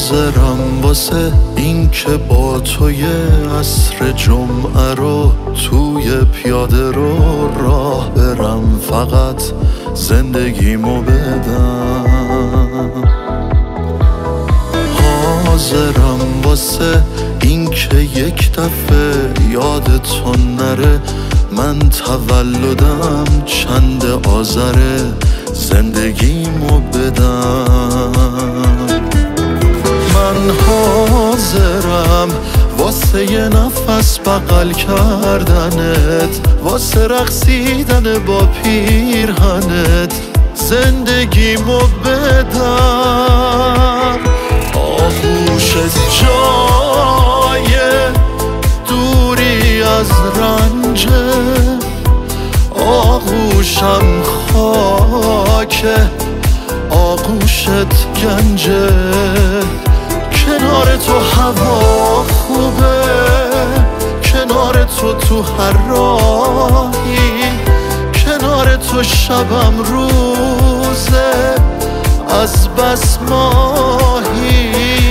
حاضرم واسه این که با توی عصر جمعه رو توی پیاده رو راه برم، فقط زندگیمو بدم. حاضرم واسه این که یک دفعه یادتون نره من تولدم چند آذره، زندگیمو بدم. من حاضرم واسه یه نفس بغل کردنت، واسه رقصیدن با پیرهنت، زندگیمو بدم. آغوشت جای دوری از رنجه، آغوشم خاکه، آغوشت گنجه. کنار تو هوا خوبه، کنار تو هر راهی، کنار تو شبم روزه از بس ماهی.